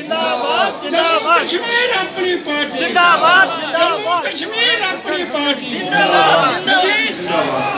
जिंदाबाद जिंदाबाद कश्मीर अपनी पार्टी जिंदाबाद जिंदाबाद कश्मीर अपनी पार्टी जिंदाबाद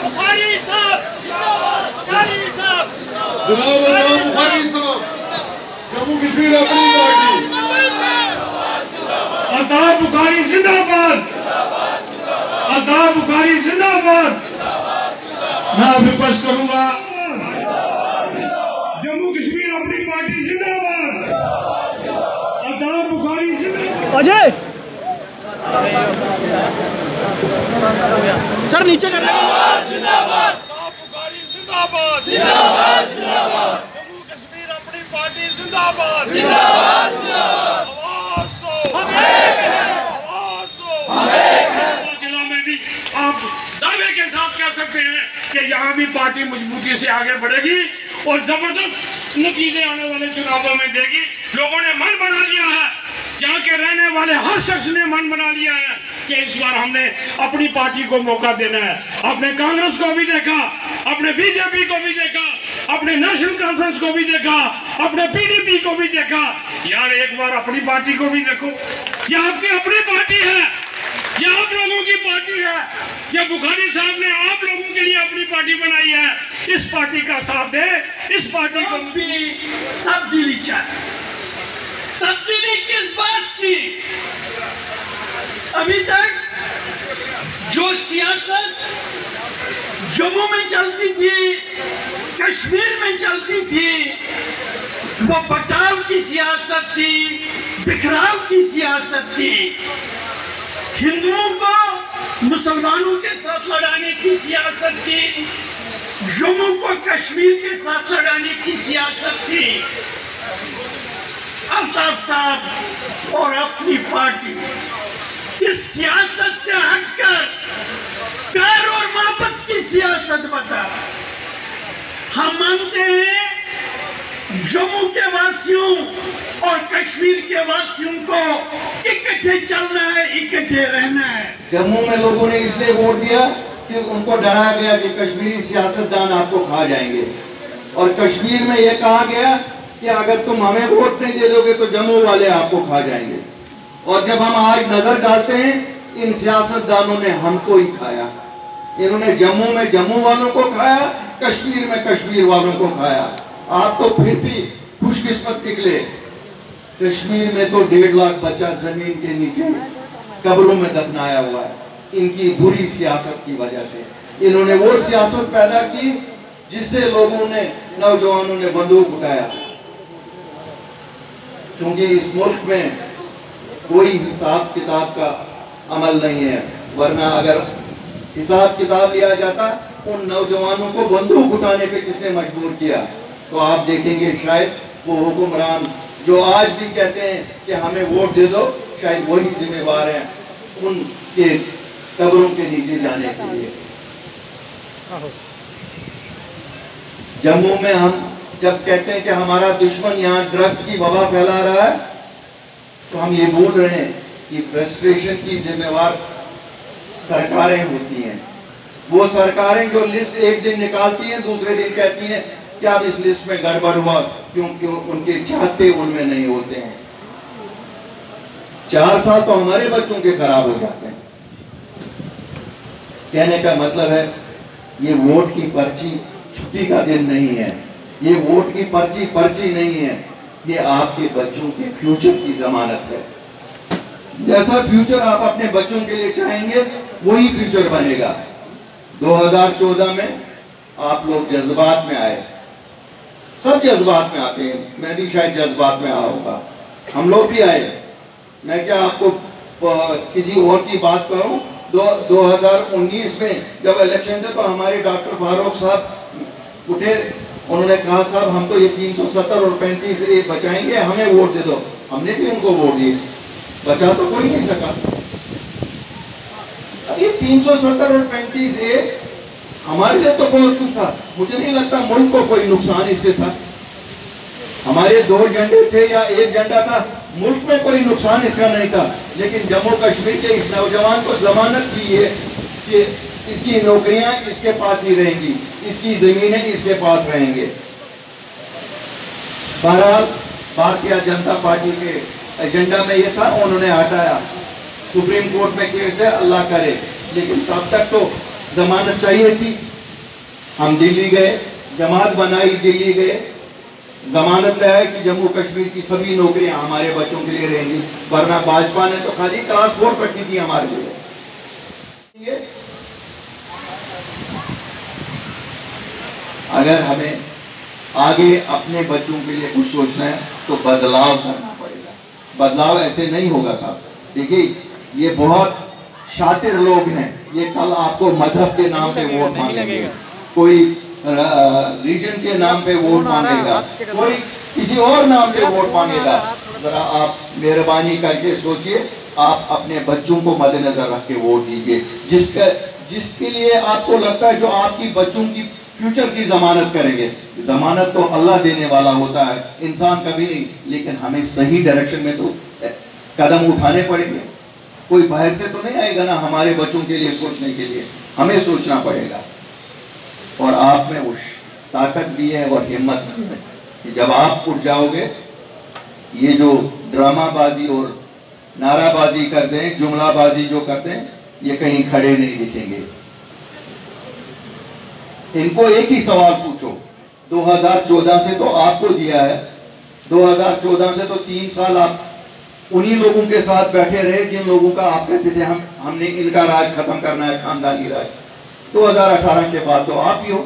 बुखारी साहब बुखारी साहब बुखारी साहब जम्मू कश्मीर अपनी पार्टी अताब बुखारी जिंदाबाद अताब बुखारी जिंदाबाद। मैं विपक्ष करूंगा जम्मू कश्मीर अपनी पार्टी जिंदाबाद अताब बुखारी जिंदाबाद। अजय सर नीचे कर जिंदाबाद बुखारी जिंदाबाद जिंदाबाद जिंदाबाद जम्मू कश्मीर अपनी पार्टी जिंदाबाद जिंदाबाद जिंदाबाद आवाज दो जिला में भी आप दावे के साथ कह सकते हैं कि यहाँ भी पार्टी मजबूती से आगे बढ़ेगी और जबरदस्त नतीजे आने वाले चुनावों में देगी। लोगों ने मन बना लिया है, यहाँ के रहने वाले हर शख्स ने मन बना लिया है कि इस बार हमने अपनी पार्टी को मौका देना है। अपने कांग्रेस को भी देखा, अपने बीजेपी को भी देखा, अपने नेशनल कॉन्फ्रेंस को भी देखा, अपने पीडीपी को भी देखा। यार एक बार अपनी पार्टी को भी देखो, ये आपकी अपनी पार्टी है, ये आप लोगों की पार्टी है। ये बुखारी साहब ने आप लोगों के लिए अपनी पार्टी बनाई है, इस पार्टी का साथ दे, इस पार्टी को भी तब्दीली चाहिए। तब्दीली किस बात की? अभी तक जो सियासत जम्मू में चलती थी, कश्मीर में चलती थी, वो बटाव की सियासत थी, बिखराव की सियासत थी, हिंदुओं को मुसलमानों के साथ लड़ाने की सियासत थी, जम्मू को कश्मीर के साथ लड़ाने की सियासत थी। अल्ताफ साहब और अपनी पार्टी इस सियासत से हटकर प्यार और मोहब्बत की सियासत बता। हम मानते हैं जम्मू के वासियों और कश्मीर के वासियों को इकट्ठे चलना है, इकट्ठे रहना है। जम्मू में लोगों ने इसलिए वोट दिया कि उनको डराया गया कि कश्मीरी सियासतदान आपको खा जाएंगे, और कश्मीर में यह कहा गया कि अगर तुम हमें वोट नहीं दे दोगे तो जम्मू वाले आपको खा जाएंगे। और जब हम आज नजर डालते हैं, इन सियासतदानों ने हमको ही खाया। इन्होंने जम्मू में जम्मू वालों को खाया, कश्मीर में कश्मीर वालों को खाया। आप तो फिर भी खुशकिस्मत निकले। कश्मीर में तो 1.5 लाख बच्चा जमीन के नीचे कब्रों में दफनाया हुआ है, इनकी बुरी सियासत की वजह से। इन्होंने वो सियासत पैदा की जिससे लोगों ने, नौजवानों ने बंदूक उठाया। क्योंकि इस मुल्क में कोई हिसाब किताब का अमल नहीं है, वरना अगर हिसाब किताब लिया जाता, उन नौजवानों को बंदूक उठाने पे किसने मजबूर किया? तो आप देखेंगे शायद वो हुक्मरान जो आज भी कहते हैं कि हमें वोट दे दो, शायद वही जिम्मेवार हैं उनके कब्रों के नीचे जाने के लिए। जम्मू में हम जब कहते हैं कि हमारा दुश्मन यहाँ ड्रग्स की वबा फैला रहा है, तो हम ये बोल रहे हैं कि फ्रस्ट्रेशन की जिम्मेवार सरकारें होती हैं। वो सरकारें जो लिस्ट एक दिन निकालती हैं, दूसरे दिन कहती हैं कि अब इस लिस्ट में गड़बड़ हुआ, क्योंकि उनके चाहते उनमें नहीं होते हैं। 4 साल तो हमारे बच्चों के खराब हो जाते हैं। कहने का मतलब है ये वोट की पर्ची छुट्टी का दिन नहीं है, ये वोट की पर्ची नहीं है, ये आपके बच्चों के फ्यूचर की जमानत है। जैसा फ्यूचर आप अपने बच्चों के लिए चाहेंगे, वही फ्यूचर बनेगा। 2014 में आप लोग जज्बात में आए, सब जज्बात में आते हैं, मैं भी शायद जज्बात में आया होगा, हम लोग भी आए। मैं क्या आपको किसी और की बात करूं? 2019 में जब इलेक्शन थे तो हमारे डॉक्टर फारूक साहब उठे, उन्होंने कहा साहब हम तो ये 370 और 35A बचाएंगे, हमें वोट दे दो। हमने भी उनको वोट दिए, बचा तो कोई नहीं सका। अब ये 370 और 35A हमारे लिए तो बहुत कुछ था, मुझे नहीं लगता मुल्क को कोई नुकसान इससे था। हमारे 2 झंडे थे या 1 झंडा था, मुल्क में कोई नुकसान इसका नहीं था। लेकिन जम्मू कश्मीर के इस नौजवान को जमानत दी है कि इसकी नौकरियां इसके पास ही रहेंगी, इसकी जमीनें इसके पास रहेंगे। बहरहाल भारतीय जनता पार्टी के एजेंडा में ये था, उन्होंने हटाया। सुप्रीम कोर्ट में केस है, अल्लाह करे, लेकिन तब तक तो जमानत चाहिए थी। हम दिल्ली गए, जमात बनाई, दिल्ली गए, जमानत है कि जम्मू कश्मीर की सभी नौकरियां हमारे बच्चों के लिए रहेंगी, वरना भाजपा ने तो खाली क्लास 4 रखी थी हमारे लिए। अगर हमें आगे अपने बच्चों के लिए कुछ सोचना है तो बदलाव करना पड़ेगा। बदलाव ऐसे नहीं होगा साहब। देखिए, ये बहुत शातिर लोग हैं, ये कल आपको मजहब के नाम पे वोट मांगेंगे, कोई रीजन के नाम पे वोट मांगेगा, कोई किसी और नाम पे वोट मांगेगा। जरा आप मेहरबानी करके सोचिए, आप अपने बच्चों को मद्देनजर रख के वोट दीजिए, जिसके लिए आपको लगता है जो आपकी बच्चों की फ्यूचर की जमानत करेंगे। जमानत तो अल्लाह देने वाला होता है, इंसान कभी नहीं, लेकिन हमें सही डायरेक्शन में तो कदम उठाने पड़ेंगे। कोई बाहर से तो नहीं आएगा ना हमारे बच्चों के लिए सोचने के लिए, हमें सोचना पड़ेगा। और आप में उस ताकत भी है और हिम्मत भी है कि जब आप उठ जाओगे, ये जो ड्रामाबाजी और नाराबाजी करते हैं, जुमलाबाजी जो करते हैं, ये कहीं खड़े नहीं दिखेंगे। इनको एक ही सवाल पूछो, 2014 से तो आपको दिया है, 2014 से तो 3 साल आप उन्हीं लोगों के साथ बैठे रहे जिन लोगों का आप कहते थे हमने इनका राज खत्म करना है, खानदानी राज। 2018 के बाद तो आप ही हो।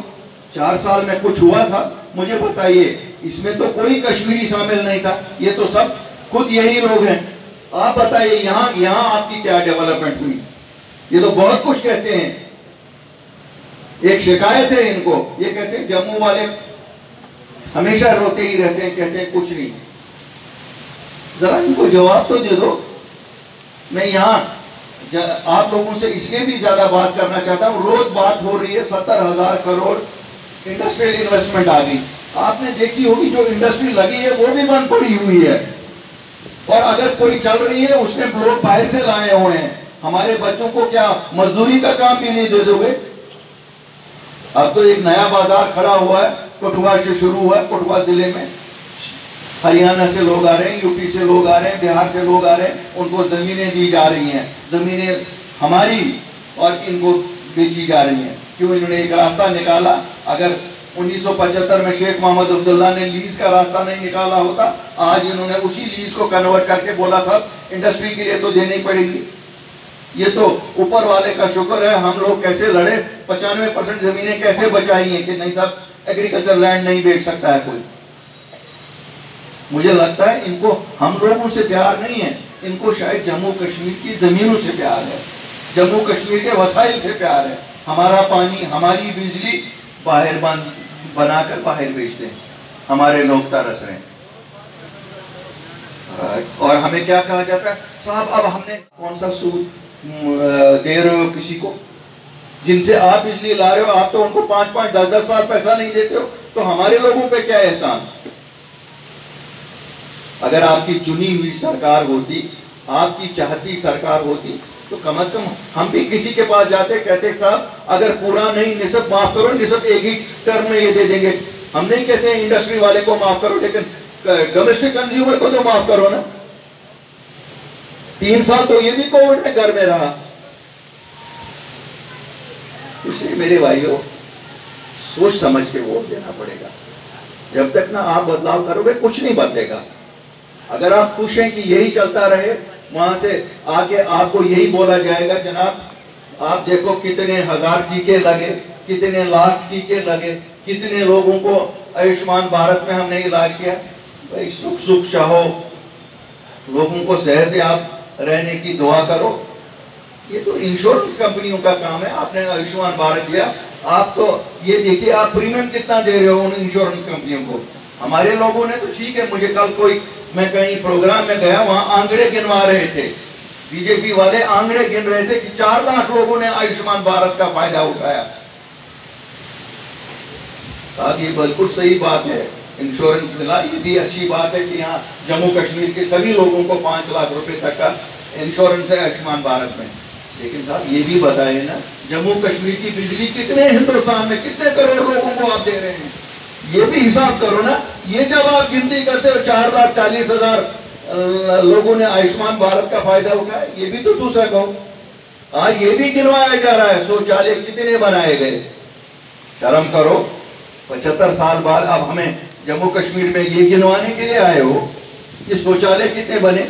4 साल में कुछ हुआ था? मुझे बताइए, इसमें तो कोई कश्मीरी शामिल नहीं था, ये तो सब खुद यही लोग हैं। आप बताइए यहाँ आपकी क्या डेवलपमेंट हुई? ये तो बहुत कुछ कहते हैं। एक शिकायत है इनको, ये कहते हैं जम्मू वाले हमेशा रोते ही रहते हैं, कहते हैं कुछ नहीं। जरा इनको जवाब तो दे दो। मैं यहाँ आप लोगों से इसलिए भी ज्यादा बात करना चाहता हूँ, रोज बात हो रही है 70,000 करोड़ इंडस्ट्रियल इन्वेस्टमेंट आ गई। आपने देखी होगी जो इंडस्ट्री लगी है वो भी बंद पड़ी हुई है, और अगर कोई चल रही है उसने लोग बाहर से लाए हुए हैं। हमारे बच्चों को क्या मजदूरी का काम भी नहीं दे दोगे? अब तो एक नया बाजार खड़ा हुआ है, कठुआ से शुरू हुआ है। कठुआ जिले में हरियाणा से लोग आ रहे हैं, यूपी से लोग आ रहे हैं, बिहार से लोग आ रहे हैं, उनको जमीनें दी जा रही हैं। जमीनें हमारी और इनको बेची जा रही हैं। क्यों? इन्होंने एक रास्ता निकाला। अगर 1975 में शेख मोहम्मद अब्दुल्ला ने लीज का रास्ता नहीं निकाला होता, आज इन्होंने उसी लीज को कन्वर्ट करके बोला साहब इंडस्ट्री के लिए तो देनी पड़ेगी। ये तो ऊपर वाले का शुक्र है, हम लोग कैसे लड़े, 95% जमीनें कैसे बचाई हैं कि नहीं साहब एग्रीकल्चर लैंड नहीं बेच सकता है कोई। मुझे लगता है इनको हम लोगों से प्यार नहीं है, इनको शायद जम्मू कश्मीर की जमीनों से प्यार है, जम्मू कश्मीर के वसाइल से प्यार है। हमारा पानी, हमारी बिजली बाहर बनाकर बाहर बेचते हैं, हमारे लोग तरस रहे हैं। और हमें क्या कहा जाता है, साहब अब हमने कौन सा सूद दे रहे हो किसी को? जिनसे आप बिजली ला रहे हो, आप तो उनको 5-5, 10-10 साल पैसा नहीं देते हो, तो हमारे लोगों पे क्या एहसान? अगर आपकी चुनी हुई सरकार होती, आपकी चाहती सरकार होती, तो कम से कम हम भी किसी के पास जाते, कहते साहब अगर पूरा नहीं निसब माफ करो, निसब एक ही टर्म में ये दे देंगे। हम नहीं कहते इंडस्ट्री वाले को माफ करो, लेकिन डोमेस्टिक कंज्यूमर को तो माफ करो ना। 3 साल तो ये भी कोविड में घर में रहा। इसलिए मेरे भाइयों, सोच समझ के वोट देना पड़ेगा। जब तक ना आप बदलाव करोगे कुछ नहीं बदलेगा। अगर आप खुश हैं कि यही चलता रहे, वहां से आगे आपको यही बोला जाएगा जनाब आप देखो कितने हजार टीके लगे, कितने लाख टीके लगे, कितने लोगों को आयुष्मान भारत में हमने इलाज किया। भाई सुख सुख चाहो, लोगों को सेहत याब रहने की दुआ करो। ये तो इंश्योरेंस कंपनियों का काम है। आपने आयुष्मान भारत दिया, आप तो ये देखिए आप प्रीमियम कितना दे रहे हो उन इंश्योरेंस कंपनियों को। हमारे लोगों ने तो ठीक है, मुझे कल मैं कहीं प्रोग्राम में गया, वहां आंकड़े गिनवा रहे थे, बीजेपी वाले आंकड़े गिन रहे थे कि 4 लाख लोगों ने आयुष्मान भारत का फायदा उठाया। अब ये बिल्कुल सही बात है, इंश्योरेंस मिला, ये भी अच्छी बात है कि यहाँ जम्मू कश्मीर के सभी लोगों को 5 लाख रुपए तक का इंश्योरेंस है आयुष्मान भारत में। लेकिन साहब ये भी बताइए ना, जम्मू कश्मीर की बिजली कितने हिंदुस्तान में कितने करोड़ लोगों को आप दे रहे हैं? ये भी हिसाब करो ना। ये जब आप गिनती करते हो 4,40,000 लोगों ने आयुष्मान भारत का फायदा उठाया, ये भी तो दूसरा कहो। ये भी गिनवाया जा रहा है शौचालय कितने बनाए गए। शर्म करो, 75 साल बाद अब हमें जम्मू कश्मीर में ये गिनवाने के लिए आए हो कि शौचालय कितने बने।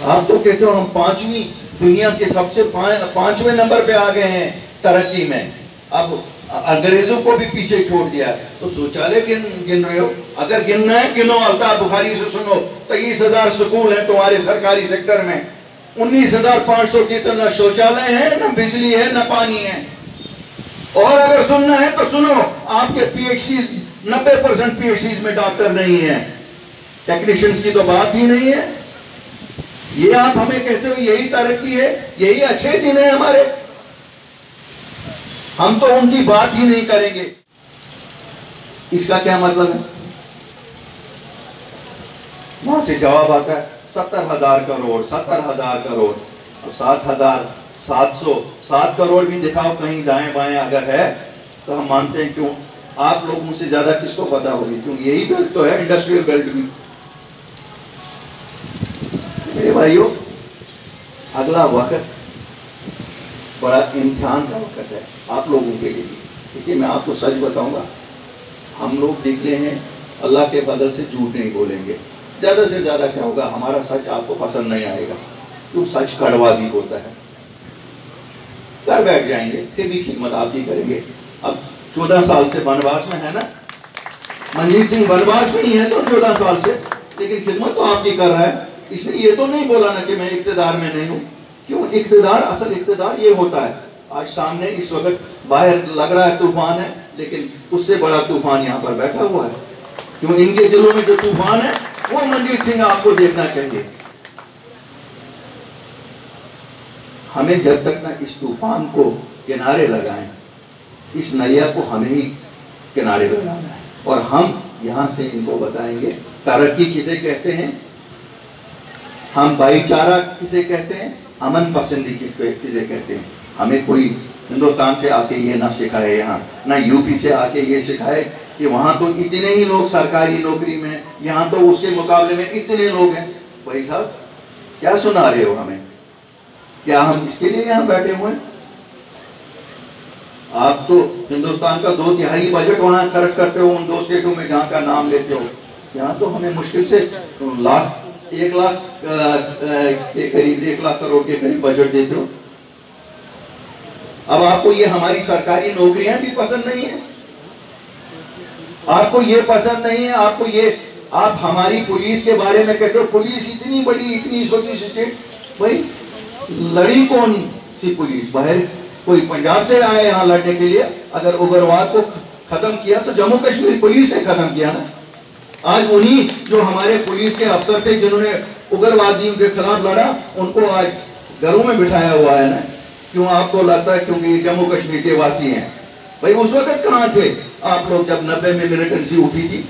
आप तो कहते हो हम 5वीं दुनिया के सबसे 5वें नंबर पे आ गए हैं तरक्की में, अब अंग्रेजों को भी पीछे छोड़ दिया। तो शौचालय गिन रहे हो। अगर गिनना है गिनो, अल्ताफ बुखारी से सुनो। 23,000 स्कूल हैं तुम्हारे सरकारी सेक्टर में, 19,500 की तो न शौचालय है, न बिजली है, न पानी है। और अगर सुनना है तो सुनो, आपके पीएचसी 90% पीएचसी में डॉक्टर नहीं है, टेक्नीशियंस की तो बात ही नहीं है। ये आप हमें कहते हो यही तरक्की है, यही अच्छे दिन है हमारे, हम तो उनकी बात ही नहीं करेंगे। इसका क्या मतलब है? वहां से जवाब आता है 70,000 करोड़, 70,000 करोड़। तो 7,700 करोड़ भी दिखाओ कहीं दाएं बाएं अगर है तो हम मानते हैं। क्यों? आप लोगों से ज्यादा किसको पता होगी? क्यों? यही बेल्ट तो है, इंडस्ट्रियल बेल्ट भी। मेरे भाइयों, अगला वक्त बड़ा इम्तिहान का वक्त है आप लोगों के लिए। देखिए, मैं आपको सच बताऊंगा, हम लोग निकले हैं अल्लाह के फजल से, झूठ नहीं बोलेंगे। ज्यादा से ज्यादा क्या होगा, हमारा सच आपको पसंद नहीं आएगा, क्यों? सच कड़वा भी होता है। घर बैठ जाएंगे, फिर भी खिदमत आप ही करेंगे। अब 14 साल से वनवास में है ना, मनजीत सिंह वनवास में ही है तो 14 साल से, लेकिन खिदमत तो आप ही कर रहा है। इसलिए ये तो नहीं बोला ना कि मैं इख्तिदार में नहीं हूं। क्यों? इख्तिदार, असल इख्तिदार ये होता है। आज सामने इस वक्त बाहर लग रहा है तूफान है, लेकिन उससे बड़ा तूफान यहाँ पर बैठा हुआ है। क्यों? इनके दिलों में जो तूफान है वो मनजीत सिंह आपको देखना चाहिए। हमें जब तक ना इस तूफान को किनारे लगाएं, इस नैया को हमें ही किनारे लगाना है। और हम यहाँ से इनको बताएंगे तरक्की किसे कहते हैं, हम भाईचारा किसे कहते हैं, अमन पसंदी किसे कहते हैं। हमें कोई हिंदुस्तान से आके ये ना सिखाए, यहाँ ना यूपी से आके ये सिखाए कि वहाँ तो इतने ही लोग सरकारी नौकरी में, यहाँ तो उसके मुकाबले में इतने लोग हैं। भाई साहब, क्या सुना रहे हो हमें? क्या हम इसके लिए यहाँ बैठे हुए हैं? आप तो हिंदुस्तान का 2/3 बजट वहाँ खर्च करते हो उन 2 स्टेटों में जहाँ का नाम लेते हो। यहाँ तो हमें मुश्किल से 1 लाख के करीब 1 लाख करोड़ के करीब बजट देते हो। अब आपको ये हमारी सरकारी नौकरियां भी पसंद नहीं है, आपको ये पसंद नहीं है, आपको ये, आप हमारी पुलिस के बारे में कहते हो पुलिस इतनी बड़ी, इतनी छोटी स्टेट। भाई लड़ी कौन सी पुलिस? बाहर कोई पंजाब से आए यहाँ लड़ने के लिए? अगर उग्रवाद को खत्म किया तो जम्मू कश्मीर पुलिस ने खत्म किया ना। आज उन्हीं जो हमारे पुलिस के अफसर थे जिन्होंने उग्रवादियों के खिलाफ लड़ा, उनको आज घरों में बिठाया हुआ है ना। क्यों? आपको लगता है क्योंकि जम्मू कश्मीर के वासी हैं। भाई उस वक्त कहाँ थे आप लोग जब 90 में मिलिटेंसी उठी थी?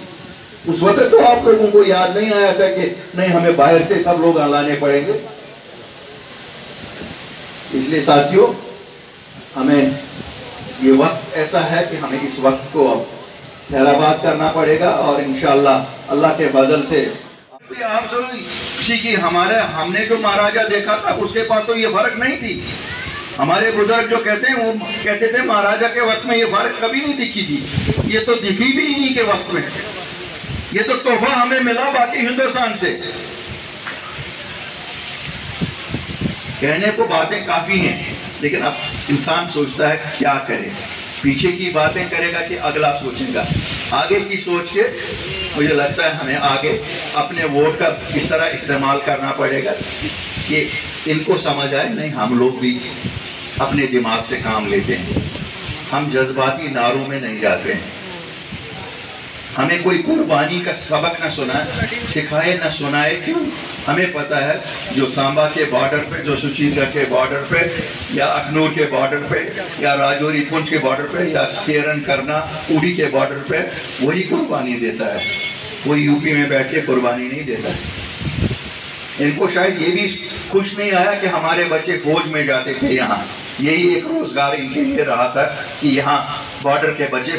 उस वक्त तो आप लोगों को याद नहीं आया था कि नहीं हमें बाहर से सब लोग लाने पड़ेंगे। इसलिए साथियों, हमें ये वक्त ऐसा है कि हमें इस वक्त को अब फैलाबाद करना पड़ेगा और इंशाअल्लाह अल्लाह के फजल से आप कि हमने जो महाराजा देखा था उसके पास तो ये फर्क नहीं थी। हमारे बुजुर्ग जो कहते हैं वो कहते थे महाराजा के वक्त में ये फर्क कभी नहीं दिखी थी, ये तो दिखी भी इन्हीं के वक्त में। ये तो तोहफा हमें मिला बाकी हिंदुस्तान से। कहने को बातें काफी हैं, लेकिन अब इंसान सोचता है क्या करे, पीछे की बातें करेगा कि अगला सोचेगा। आगे की सोच के मुझे लगता है हमें आगे अपने वोट का इस तरह इस्तेमाल करना पड़ेगा कि इनको समझ आए नहीं हम लोग भी अपने दिमाग से काम लेते हैं, हम जज्बाती नारों में नहीं जाते हैं। हमें कोई कुर्बानी का सबक न सुनाए, सिखाए न सुनाए। क्यों? हमें पता है जो सांबा के बॉर्डर पे, जो सुशीलगढ़ के बॉर्डर पे, या अखनूर के बॉर्डर पे, या राजौरी पुंछ के बॉर्डर पे, या केरन करना उड़ी के बॉर्डर पे वही कुर्बानी देता है, कोई यूपी में बैठ के कुर्बानी नहीं देता है। इनको शायद ये भी खुश नहीं आया कि हमारे बच्चे फौज में जाते थे। यहाँ यही एक रोजगार इनके लिए रहा था कि यहाँ बॉर्डर के बच्चे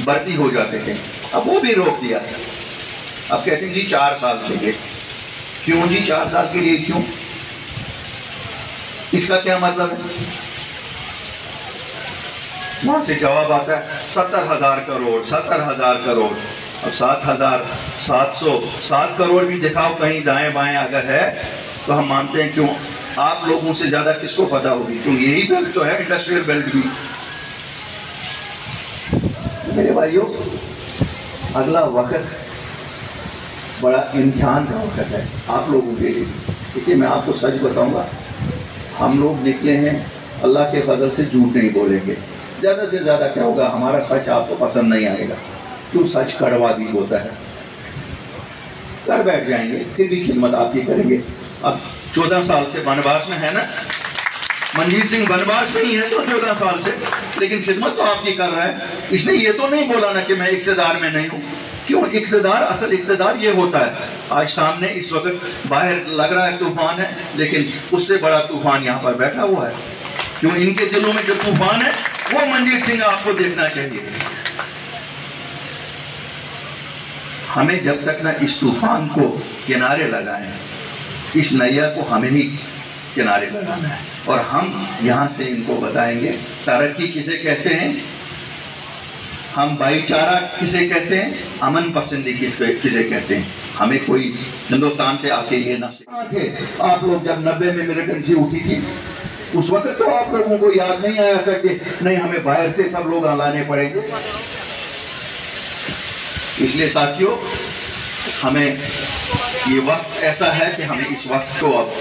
भर्ती हो जाते थे, अब वो भी रोक दिया। अब कहते हैं जी 4 साल के लिए। क्यों जी 4 साल के लिए क्यों? इसका क्या मतलब है? वहां से जवाब आता है 70,000 करोड़, 70,000 करोड़। अब 7 करोड़ भी दिखाओ कहीं दाएं बाएं अगर है तो हम मानते हैं। क्यों? आप लोगों से ज्यादा किसको पता होगी? क्यों यही बेल्ट तो है, इंडस्ट्रियल बेल्ट भी। मेरे भाइयों, अगला वक्त बड़ा इम्तिहान का वक्त है आप लोगों के लिए। देखिए मैं आपको सच बताऊंगा, हम लोग निकले हैं अल्लाह के फजल से, झूठ नहीं बोलेंगे। ज़्यादा से ज़्यादा क्या होगा, हमारा सच आपको पसंद नहीं आएगा, क्यों सच कड़वा भी होता है। घर बैठ जाएंगे, फिर भी खिदमत आपकी करेंगे। अब 14 साल से वनवास में है ना, मनजीत सिंह वनवास में ही है तो 14 साल से, लेकिन खिदमत तो आपकी कर रहा है। इसने ये तो नहीं बोला ना कि मैं इक़्तिदार में नहीं हूँ। क्यों? इक़्तिदार, असल इक़्तिदार ये होता है। आज सामने इस वक्त बाहर लग रहा है तूफान है, लेकिन उससे बड़ा तूफान यहाँ पर बैठा हुआ है। क्यों? इनके दिलों में जो तूफान है वो मनजीत सिंह आपको देखना चाहिए। हमें जब तक ना इस तूफान को किनारे लगाएं, इस नैया को हमें ही किनारे लगाना है। और हम यहाँ से इनको बताएंगे तरक्की किसे कहते हैं, हम भाईचारा किसे कहते हैं, अमन पसंदी किसे कहते हैं। हमें कोई हिंदुस्तान से आके ये ना थे। आप लोग जब 90 में मिलिटेंसी उठी थी, उस वक्त तो आप लोगों को याद नहीं आया था कि नहीं हमें बाहर से सब लोग लाने पड़ेंगे। इसलिए साथियों, हमें ये वक्त ऐसा है कि हमें इस वक्त को अब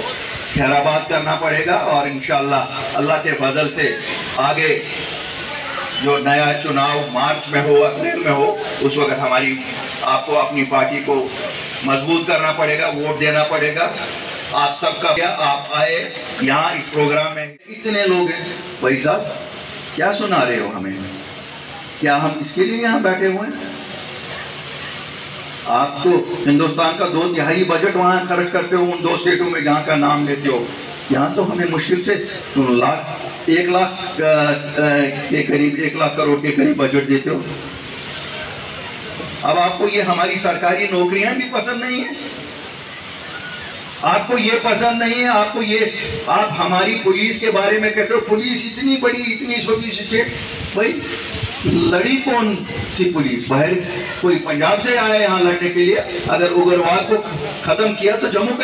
खैराबाद करना पड़ेगा। और इंशाअल्लाह अल्लाह के फजल से आगे जो नया चुनाव मार्च में हो, अप्रैल में हो, उस वक्त हमारी आपको अपनी पार्टी को मजबूत करना पड़ेगा, वोट देना पड़ेगा। आप सबका क्या, आप आए यहाँ इस प्रोग्राम में, इतने लोग हैं। भाई साहब क्या सुना रहे हो हमें? क्या हम इसके लिए यहाँ बैठे हुए हैं? आप तो हिंदुस्तान का 2/3 बजट वहाँ खर्च करते हो उन 2 स्टेटों में जहाँ का नाम लेते हो। यहाँ तो हमें मुश्किल से 1 लाख के करीब, 1 लाख करोड़ के करीब बजट देते हो। अब आपको ये हमारी सरकारी नौकरियां भी पसंद नहीं है, आपको ये पसंद नहीं है, आपको ये, आप हमारी पुलिस के बारे में कहते हो पुलिस इतनी बड़ी, इतनी छोटी सी स्टेट। भाई लड़ी कौन सी पुलिस? बाहर कोई पंजाब से आया यहाँ लड़ने के लिए? अगर उग्रवाद को खत्म किया तो जम्मू